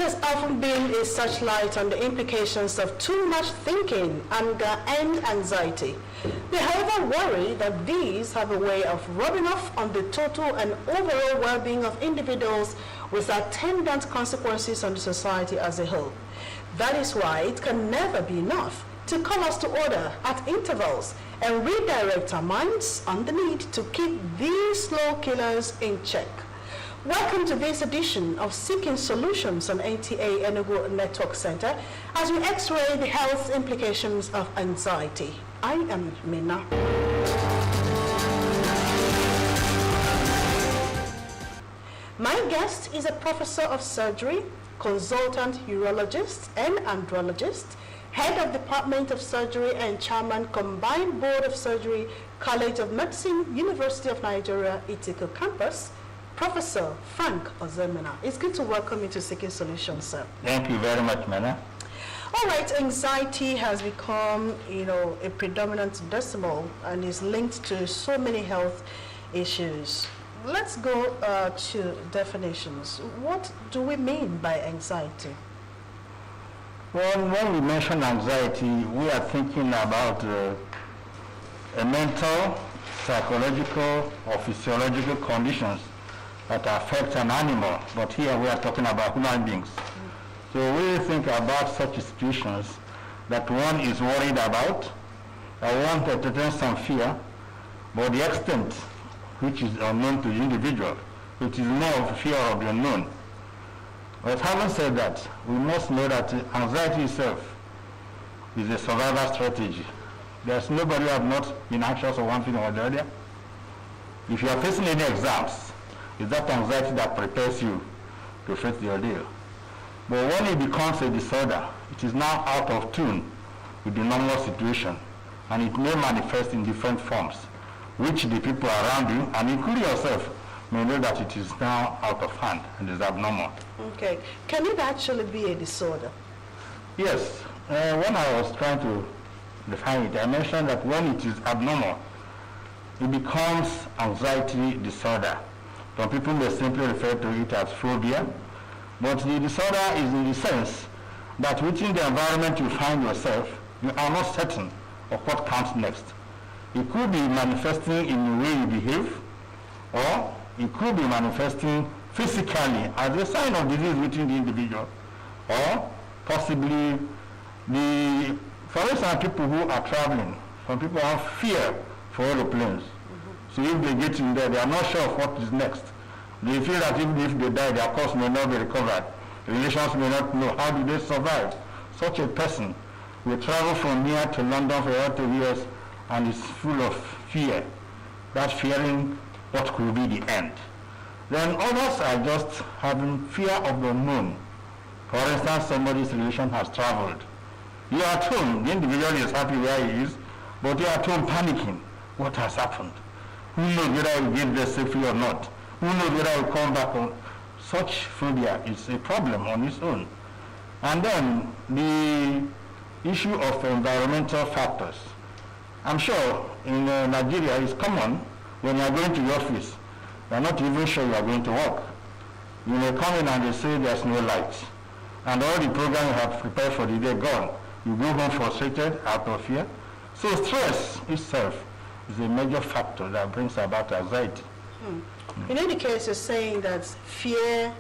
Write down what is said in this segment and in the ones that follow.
has often been a searchlight on the implications of too much thinking, anger, and anxiety. They, however, worry that these have a way of rubbing off on the total and overall well-being of individuals with attendant consequences on the society as a whole. That is why it can never be enough to call us to order at intervals and redirect our minds on the need to keep these slow killers in check. Welcome to this edition of Seeking Solutions on NTA Enugu Network Center as we x-ray the health implications of anxiety. I am Mina. My guest is a professor of surgery, consultant urologist and andrologist, head of Department of Surgery and chairman Combined Board of Surgery, College of Medicine, University of Nigeria, Itiko Campus, Professor Frank Ozemena. It's good to welcome you to Seeking Solutions, sir. Thank you very much, Mana. All right, anxiety has become, a predominant decimal and is linked to so many health issues. Let's go to definitions. What do we mean by anxiety? Well, when we mention anxiety, we are thinking about a mental, psychological, or physiological conditions that affect an animal, but here we are talking about human beings. So we think about such situations that one is worried about, or one entertains some fear, but the extent which is unknown to the individual, which is more of fear of the unknown. But having said that, we must know that anxiety itself is a survival strategy. There's nobody who has not been anxious of one thing or the other. If you are facing any exams, it's that anxiety that prepares you to face the ordeal. But when it becomes a disorder, it is now out of tune with the normal situation, and it may manifest in different forms, which the people around you, and including yourself, may know that it is now out of hand and is abnormal. Okay. Can it actually be a disorder? Yes. When I was trying to define it, I mentioned that when it is abnormal, it becomes anxiety disorder. Some people may simply refer to it as phobia, but the disorder is in the sense that within the environment you find yourself, you are not certain of what comes next. It could be manifesting in the way you behave, or it could be manifesting physically as a sign of disease within the individual, or possibly for instance, people who are traveling, some people have fear for aeroplanes. So if they get in there, they are not sure of what is next. They feel that even if they die, their corpse may not be recovered. Relations may not know how do they survive. Such a person will travel from here to London for 2 years and is full of fear, that fearing what could be the end. Then others are just having fear of the unknown. For instance, somebody's relation has traveled. You are at home, the individual is happy where he is, but you are at home panicking. What has happened? Who knows whether I will get there safely or not? Who knows whether I will come back on? Such phobia is a problem on its own. And then the issue of environmental factors. I'm sure in Nigeria it's common when you are going to your office, you are not even sure you are going to work. You may come in and they say there's no light. And all the program you have prepared for the day gone. You go home frustrated, out of fear. So stress itself is a major factor that brings about anxiety. In any case, you're saying that fear,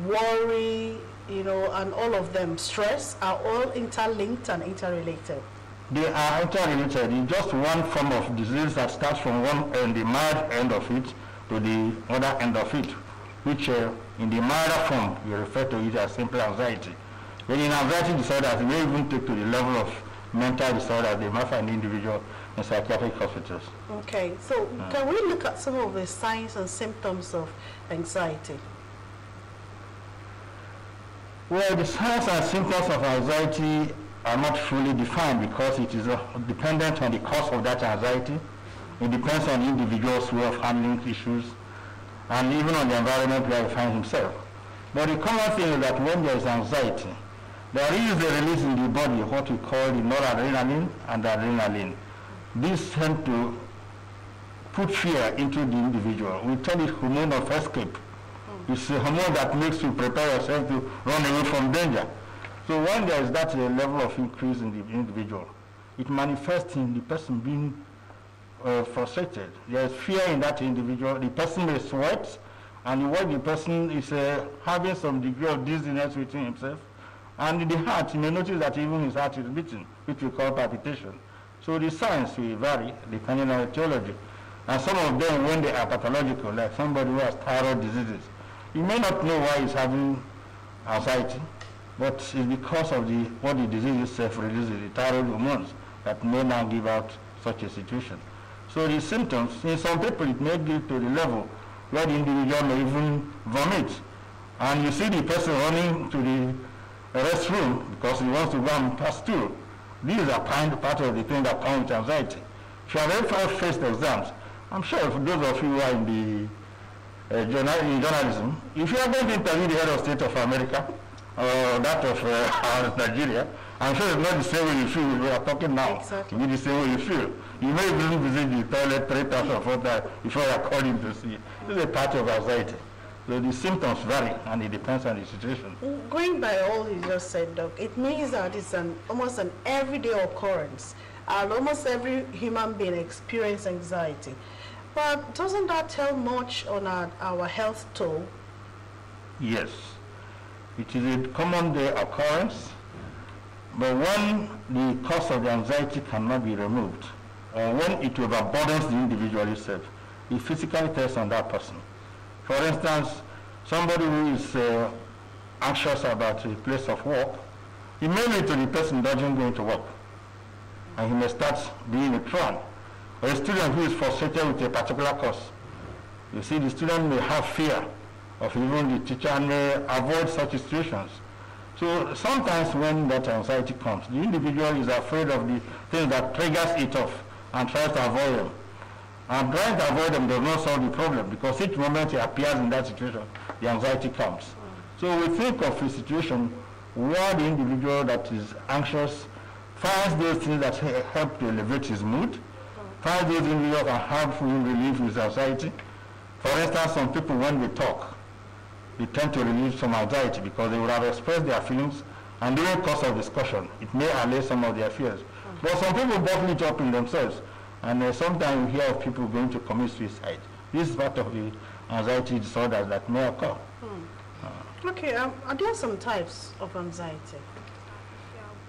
worry, and all of them, stress, are all interlinked and interrelated. They are interrelated. It's just one form of disease that starts from one end, the mild end of it, to the other end of it, which in the milder form, we refer to it as simple anxiety. When in anxiety disorders, it may even take to the level of mental disorders, they might find the individual in psychiatric hospitals. Okay, so can we look at some of the signs and symptoms of anxiety? Well, the signs and symptoms of anxiety are not fully defined because it is dependent on the cause of that anxiety. It depends on the individual's way of handling issues and even on the environment where he finds himself. But the common thing is that when there is anxiety, there is a release in the body, what we call the noradrenaline and adrenaline. These tend to put fear into the individual. We call it hormone of escape. It's a hormone that makes you prepare yourself to run away from danger. So when there is that level of increase in the individual, it manifests in the person being frustrated. There is fear in that individual. The person may sweat, and the person is having some degree of dizziness within himself. And in the heart, you may notice that even his heart is beating, which we call palpitation. So the signs will vary depending on the etiology. And some of them, when they are pathological, like somebody who has thyroid diseases, you may not know why he's having anxiety, but it's because of what the disease itself releases, the thyroid hormones, that may now give out such a situation. So the symptoms, in some people, it may get to the level where the individual may even vomit. And you see the person running to the restroom because he wants to go and pass through. These are part of the thing that come with anxiety. If you have ever faced exams, I'm sure for those of you who are in journalism, if you are going to interview the head of state of America or that of Nigeria, I'm sure it's not the same way you feel we are talking now. Exactly. It's the same way you feel. You may even visit the toilet 3 times or 4 times before you are called in to see. This is a part of anxiety. So the symptoms vary, and it depends on the situation. Going by all you just said, Doc, it means that it's almost an everyday occurrence, and almost every human being experiences anxiety. But doesn't that tell much on our health toll? Yes. It is a common day occurrence, but when the cause of the anxiety cannot be removed, or when it overburdens the individual itself, it physically tells on that person. For instance, somebody who is anxious about a place of work, it may lead to the person dodging going to work, and he may start being withdrawn. Or a student who is frustrated with a particular course, you see the student may have fear of even the teacher and may avoid such situations. So sometimes when that anxiety comes, the individual is afraid of the things that triggers it off and tries to avoid them. And trying to avoid them does not solve the problem, because each moment he appears in that situation, the anxiety comes. So we think of a situation where the individual that is anxious finds those things that help to elevate his mood, finds those individuals that help him relieve his anxiety. For instance, some people, when they talk, they tend to relieve some anxiety because they would have expressed their feelings, and during the course of discussion, it may allay some of their fears. But some people bottle it up in themselves, and sometimes we hear of people going to commit suicide. This is part of the anxiety disorders that may occur. Okay, are there some types of anxiety?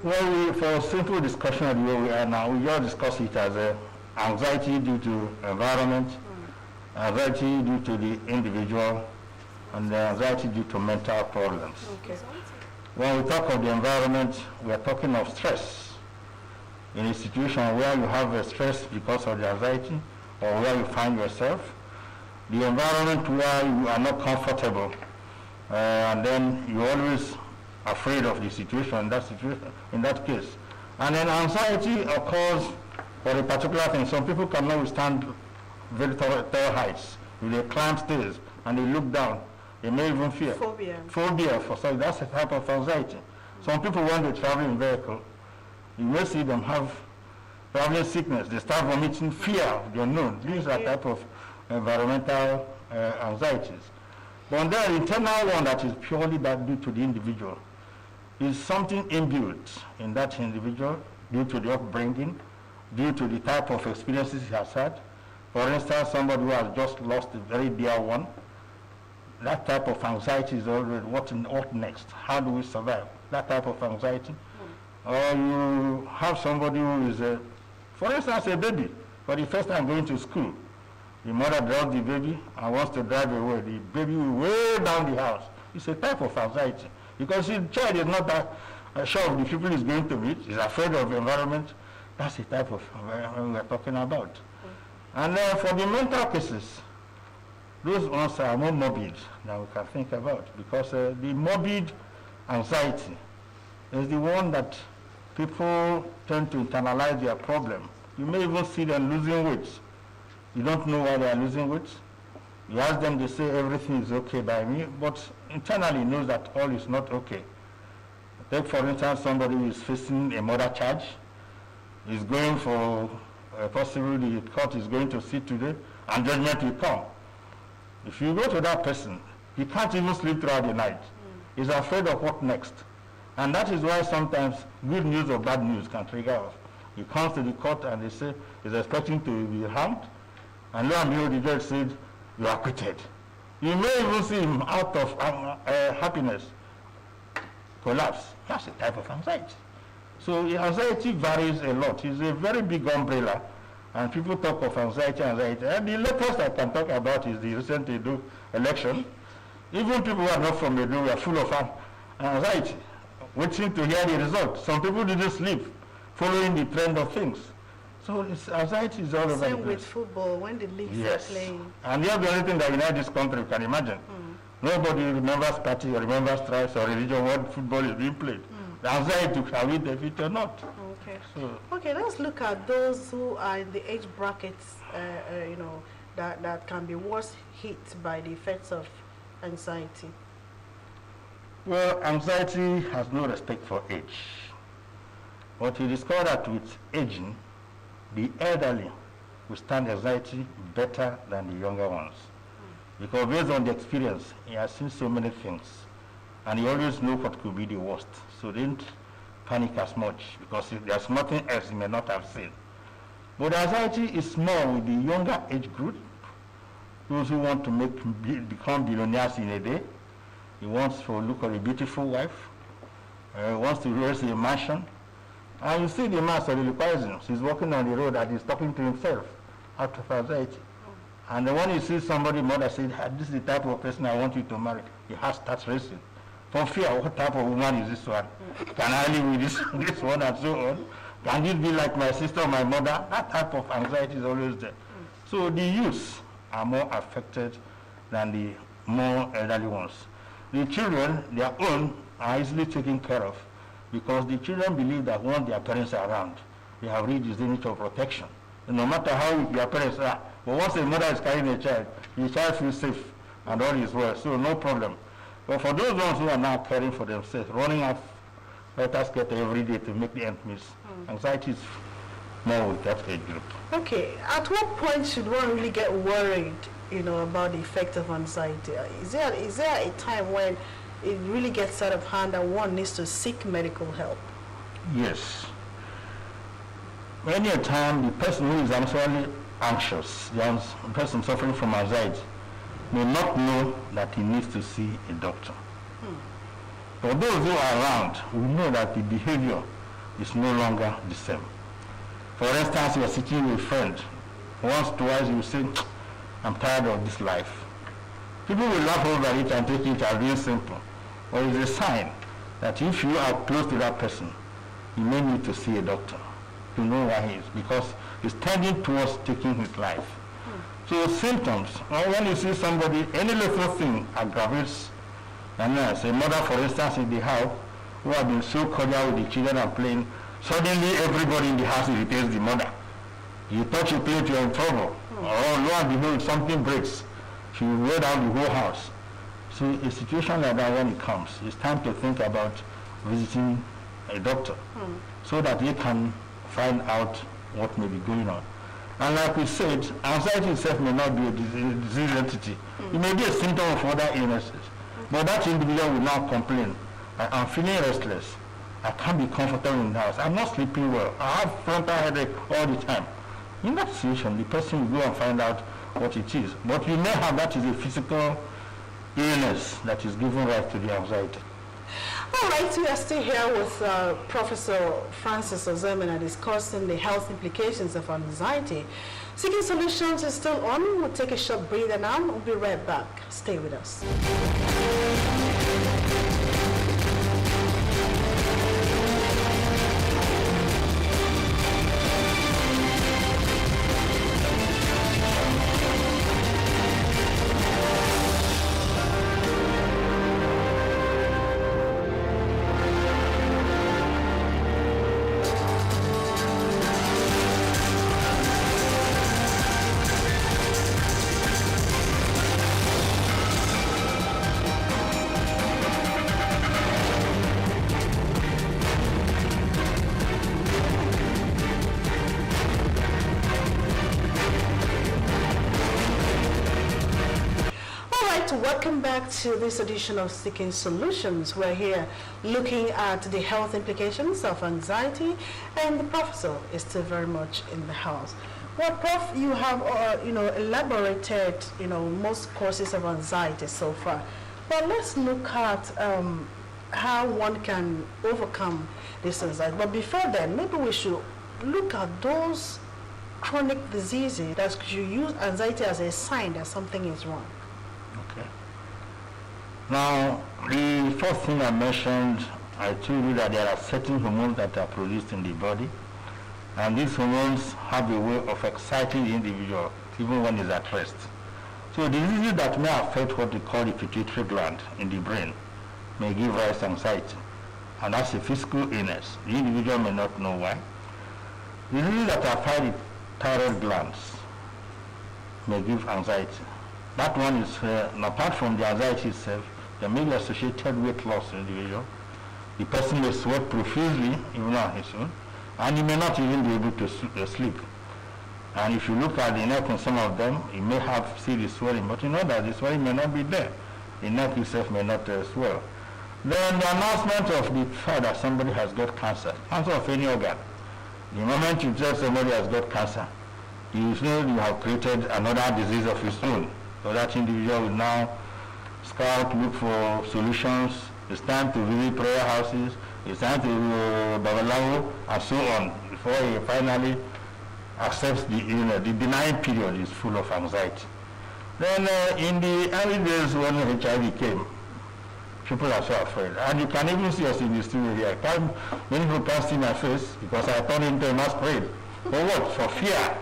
Well, for a simple discussion of where we are now, we just discuss it as anxiety due to environment, anxiety due to the individual, and anxiety due to mental problems. Okay. When we talk of the environment, we are talking of stress. In a situation where you have a stress because of the anxiety, or where you find yourself, the environment where you are not comfortable, and then you're always afraid of the situation, in that case. And then anxiety occurs for a particular thing. Some people cannot withstand very tall heights. If they climb stairs and they look down, they may even fear. Phobia for such, that's a type of anxiety. Some people, when they travel in vehicle, you may see them have traveling sickness. They start vomiting, fear of the unknown. These are type of environmental anxieties. But the internal one that is purely due to the individual is something inbuilt in that individual due to the upbringing, due to the type of experiences he has had. For instance, somebody who has just lost a very dear one, that type of anxiety is already what next? How do we survive? That type of anxiety. Or you have somebody who is, for instance, a baby, for the first time going to school. The mother drops the baby and wants to drive away. The baby will way down the house. It's a type of anxiety. Because the child is not that sure of the people he's going to meet. He's afraid of the environment. That's the type of environment we're talking about. And for the mental cases, those ones are more morbid than we can think about, because the morbid anxiety is the one that people tend to internalize their problem. You may even see them losing weight. You don't know why they are losing weight. You ask them, they say everything is okay by me, but internally knows that all is not okay. Take, for instance, somebody who is facing a murder charge, is going for possibly the court is going to sit today, and judgment will come. If you go to that person, He can't even sleep throughout the night. He's afraid of what next. And that is why sometimes good news or bad news can trigger us. He comes to the court and they say he's expecting to be harmed, and lo and behold, the judge said, you are acquitted. You may even see him out of happiness collapse. That's a type of anxiety. So anxiety varies a lot. It's a very big umbrella, and people talk of anxiety. And the latest I can talk about is the recent Edo election. Even people who are not from Edo were full of anxiety, waiting to hear the result. Some people didn't sleep, following the trend of things. So anxiety is all over the place. Same with football, when the leagues are playing. And the only thing that unites this country, you can imagine. Nobody remembers party or remembers tribes or religion when football is being played. The anxiety, are we defeated or not? Okay. So, okay, let's look at those who are in the age brackets, that can be worse hit by the effects of anxiety. well, anxiety has no respect for age. But we discovered that with aging, the elderly withstand anxiety better than the younger ones. Because based on the experience, he has seen so many things, and he always knows what could be the worst. So don't panic as much, because there's nothing else he may not have seen. But anxiety is more with the younger age group, those who want to become billionaires in a day. He wants to look at a beautiful wife, wants to raise a mansion. And you see the man soliloquizing. He's walking on the road and he's talking to himself out of anxiety. And then when you see somebody, mother said, this is the type of person I want you to marry, your heart starts racing. From fear, what type of woman is this one? Can I live with this one and so on? Can this be like my sister or my mother? That type of anxiety is always there. So the youths are more affected than the more elderly ones. The children, their own, are easily taken care of, because the children believe that once their parents are around, they have reached the limit of protection. And no matter how their parents are, but once a mother is carrying a child, the child feels safe and all is well, so no problem. But for those ones who are now caring for themselves, running off letters get every day to make the end meet, anxiety is more with that age group. Okay, at what point should one really get worried, about the effect of anxiety? Is there a time when it really gets out of hand and one needs to seek medical help? Yes. Many a time, the person who is actually anxious, the person suffering from anxiety, may not know that he needs to see a doctor. For those who are around, we know that the behavior is no longer the same. For instance, you are sitting with a friend. Once, twice, you say, I'm tired of this life. People will laugh over it and take it as being simple. But it's a sign that if you are close to that person, you may need to see a doctor to know why he is, because he's tending towards taking his life. So symptoms, when you see somebody, any little thing aggravates, and as a mother, for instance, in the house, who have been so cordial with the children and playing, suddenly everybody in the house irritates the mother. You touch a plate, you're in trouble. Or lo and behold, something breaks. She will wear down the whole house. So a situation like that, when it comes, it's time to think about visiting a doctor so that they can find out what may be going on. And like we said, anxiety itself may not be a disease entity. It may be a symptom of other illnesses. But that individual will now complain, I'm feeling restless. I can't be comfortable in the house. I'm not sleeping well. I have frontal headache all the time. In that situation, the person will go and find out what it is. But you may have that is a physical illness that is giving rise to the anxiety. All right, we are still here with Professor Francis Ozemena discussing the health implications of anxiety. Seeking Solutions is still on. We'll take a short breather now. We'll be right back. Stay with us. like to welcome back to this edition of Seeking Solutions. We're here looking at the health implications of anxiety, and the professor is still very much in the house. Well, Prof, you have elaborated most causes of anxiety so far, but let's look at how one can overcome this anxiety. But before then, maybe we should look at those chronic diseases that you use anxiety as a sign that something is wrong. Okay. Now, the first thing I mentioned, I told you that there are certain hormones that are produced in the body, and these hormones have a way of exciting the individual even when he's at rest. So diseases that may affect what we call the pituitary gland in the brain may give rise to anxiety, and that's a physical illness. The individual may not know why. Diseases that affect the thyroid glands may give anxiety. That one is, apart from the anxiety itself, there may be associated weight loss in the individual. The person may sweat profusely, even on his own, and he may not even be able to sleep. And if you look at the neck in some of them, you may see the swelling, but you know that the swelling may not be there. The neck itself may not swell. Then the announcement of the fact that somebody has got cancer of any organ. The moment you tell somebody has got cancer, you know you have created another disease of his own. So that individual will now scout, look for solutions. It's time to visit prayer houses. It's time to Babalawo, and so on, before he finally accepts the denying period is full of anxiety. Then in the early days when HIV came, people are so afraid. And you can even see us in the studio here. Many people can't see my face because I turned into a masquerade. For what? For fear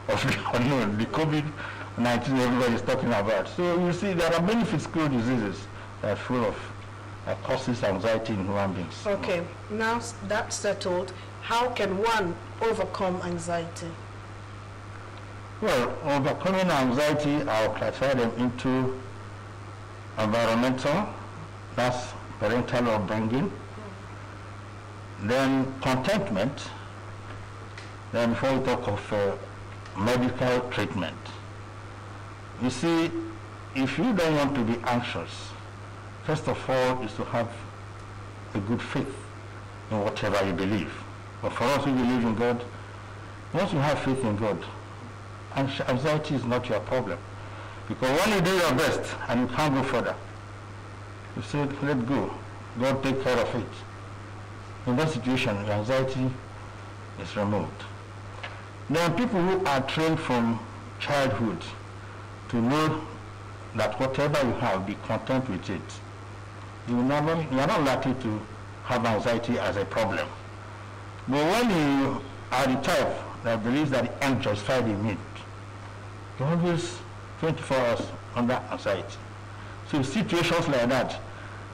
of the unknown, the COVID-19 everybody is talking about. So you see there are many physical diseases that are full of causes anxiety in human beings. Okay, now that's settled. How can one overcome anxiety? Well, overcoming anxiety, I'll classify them into environmental, that's parental upbringing, then contentment, then before we talk of medical treatment. You see, if you don't want to be anxious, first of all is to have a good faith in whatever you believe. But for us who believe in God, once you have faith in God, anxiety is not your problem. Because when you do your best and you can't go further, you say, let go. God take care of it. In that situation, your anxiety is removed. There are people who are trained from childhood to know that whatever you have, be content with it. You are not likely to have anxiety as a problem. But when you are the type that believes that the end justifies the means, you're always 24 hours under anxiety. So situations like that,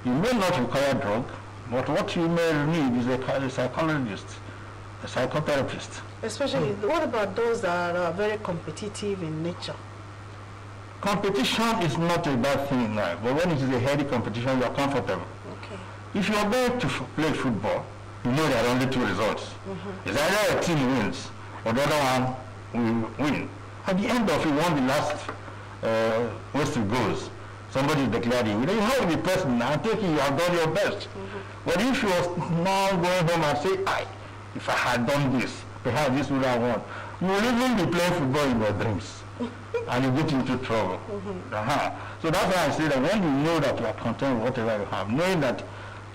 you may not require drug, but what you may need is a psychologist, a psychotherapist. Especially, what about those that are very competitive in nature? Competition is not a bad thing in life, but when it is a healthy competition, you are comfortable. Okay. If you are going to play football, you know there are only two results. Mm-hmm. It's either a team wins or the other one will win. At the end of it, when the last whistle goes, somebody declared you. You have the person, I take it you have done your best. Mm-hmm. But if you are now going home and say, if I had done this, perhaps this would have won. You will even be playing football in your dreams. And you get into trouble. Mm-hmm. So that's why I say that when you know that you are content with whatever you have, knowing that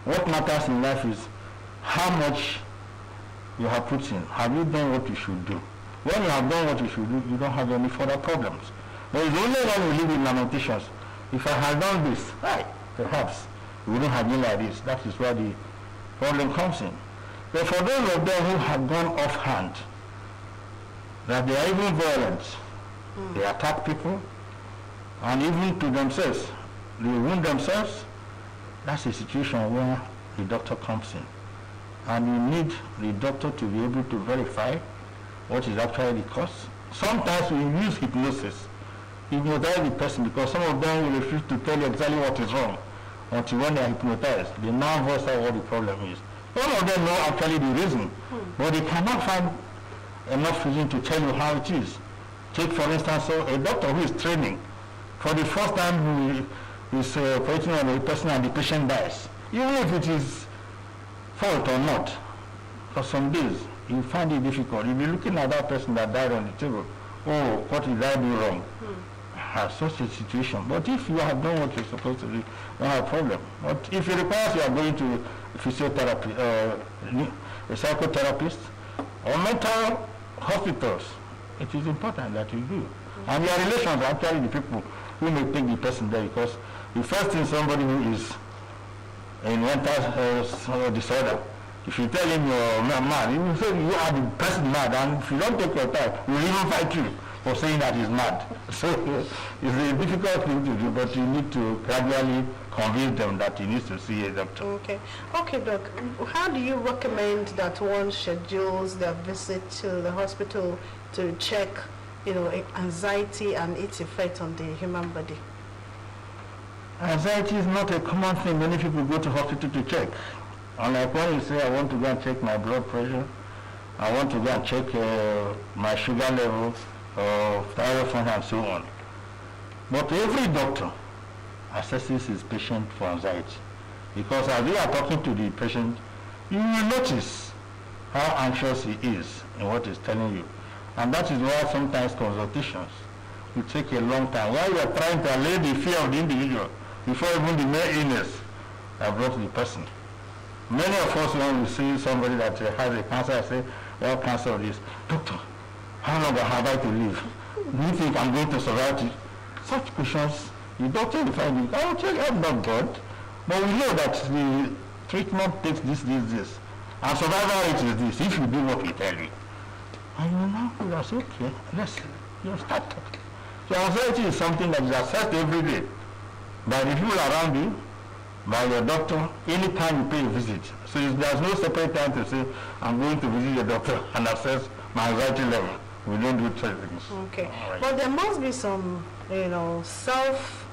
what matters in life is how much you have put in. Have you done what you should do? When you have done what you should do, you don't have any further problems. There is only when we live in lamentations. If I had done this, perhaps we wouldn't have been like this. That is where the problem comes in. But for those of them who have gone offhand, that they are even violent, they attack people, and even to themselves, they wound themselves, that's a situation where the doctor comes in. And you need the doctor to be able to verify what is actually the cause. Sometimes we use hypnosis, hypnotize the person, because some of them will refuse to tell you exactly what is wrong until when they are hypnotized. They now voice out what the problem is. Some of them know actually the reason, but they cannot find enough reason to tell you how it is. Take for instance, a doctor who is training For the first time, he is operating on a person and the patient dies. Even if it is fault or not, for some days, you find it difficult. You'll be looking at that person that died on the table. Oh, what did I do wrong? Have such a situation. But if you have done what you're supposed to do, you don't have a problem. But if it requires you are going to physiotherapy, a psychotherapist, or mental hospitals, it is important that you do. And your relations are actually the people who may take the person there, because the first thing somebody who is in mental disorder, if you tell him you're mad, he will say you are the person mad, and if you don't take your time, he will even fight you for saying that he's mad. So it's a difficult thing to do, but you need to gradually convince them that he needs to see a doctor. Okay. Okay, Doc. How do you recommend that one schedules their visit to the hospital to check, anxiety and its effect on the human body? Anxiety is not a common thing. Many people go to hospital to check. Unlike when you say, I want to go and check my blood pressure, I want to go and check my sugar level, thyroid function, and so on. But every doctor assesses his patient for anxiety, because as you are talking to the patient, you will notice how anxious he is in what he's telling you. And that is why sometimes consultations will take a long time. While you are trying to allay the fear of the individual before even the mere illness are brought to the person. Many of us, when we see somebody that has a cancer, I say, well, cancer is, doctor, how long have I to live? Do you think I'm going to survive it? Such questions, the doctor will find it. I will tell you, I'm not God. But we know that the treatment takes this. And survival rate is this, if you do what we tell you. And you know, that's okay, you start talking. So anxiety is something that is assessed every day by the people around you, by your doctor, anytime you pay a visit. So there's no separate time to say, I'm going to visit your doctor and assess my anxiety level. We don't do such things. Okay. Right. But there must be some, self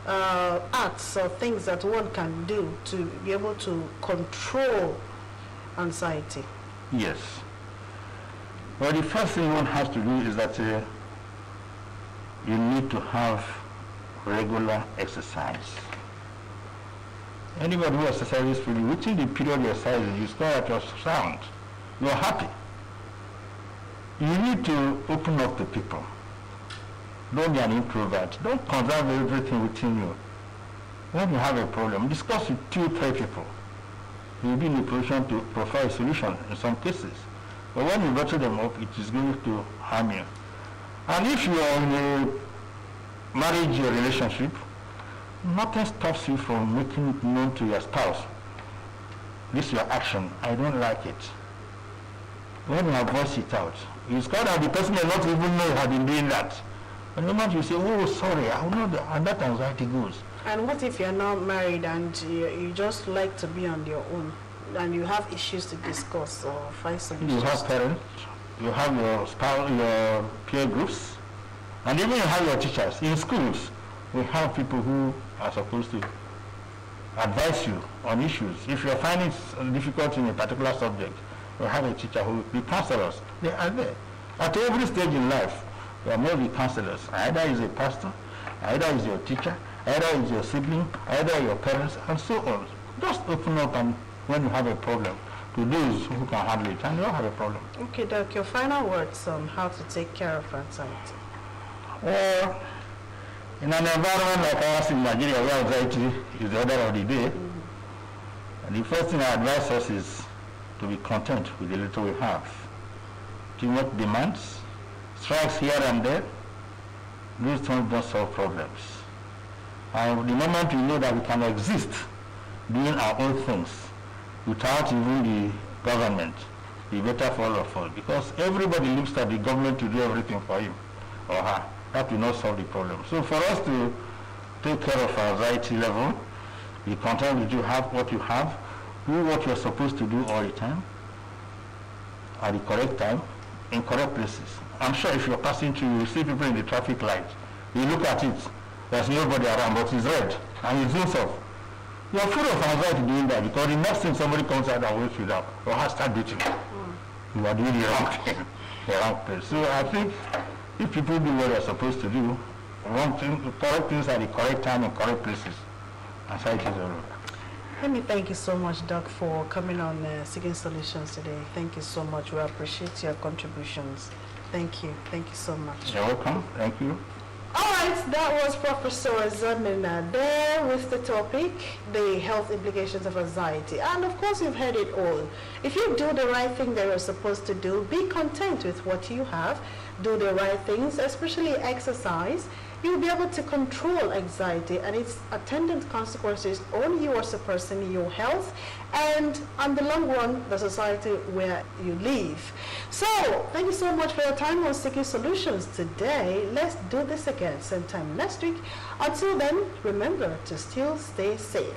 acts or things that one can do to be able to control anxiety. Yes. Well, the first thing one has to do is that you need to have regular exercise. Anybody who exercises freely, within the period you exercise, you discover that you're sound, you're happy. You need to open up to people. Don't be an introvert. Don't conserve everything within you. When you have a problem, discuss with 2-3 people. You'll be in a position to provide a solution in some cases. But when you bottle them up, it is going to harm you. And if you are in a marriage or relationship, nothing stops you from making it known to your spouse. This is your action. I don't like it. When you have voiced it out, you discover that the person may not even know you have been doing that. But the moment you say, oh, sorry, I know that, and that anxiety goes. And what if you're not married and you just like to be on your own, and you have issues to discuss or find solutions? You have parents, you have your spouse, your peer groups, and even you have your teachers. In schools, we have people who are supposed to advise you on issues. If you're finding it difficult in a particular subject, we have a teacher who, the counselors, they are there. At every stage in life, there may be counselors. Either is a pastor, either is your teacher, either is your sibling, either your parents, and so on. Just open up, and when you have a problem, to those who can handle it, and you don't have a problem. Okay, Doc, your final words on how to take care of anxiety. Well, in an environment like ours in Nigeria, where anxiety is the order of the day, the first thing I advise us is to be content with the little we have. Too much demands, strikes here and there, those things don't solve problems. And the moment we know that we can exist doing our own things without even the government, be better for all of us. Because everybody looks at the government to do everything for him or her. That will not solve the problem. So for us to take care of our anxiety level, be content with what you have, do what you're supposed to do all the time, at the correct time, in correct places. I'm sure if you're passing through, you see people in the traffic light. You look at it, there's nobody around, but it's red, and it zooms off. You're full of anxiety doing that, because the next thing somebody comes out and wakes you up, or has start beating you. You are doing the wrong thing, the wrong place. So I think if people do what they're supposed to do, wrong things, correct things at the correct time in correct places. Anxiety is all over. Let me thank you so much, Doc, for coming on Seeking Solutions today. Thank you so much. We appreciate your contributions. Thank you. Thank you so much. You're welcome. Thank you. All right, that was Professor Zamina there with the topic, the health implications of anxiety. And of course, you've heard it all. If you do the right thing that you're supposed to do, be content with what you have, do the right things, especially exercise, you'll be able to control anxiety and its attendant consequences on you as a person, your health, and on the long run, the society where you live. So, thank you so much for your time on Seeking Solutions today. Let's do this again same time next week. Until then, remember to still stay safe.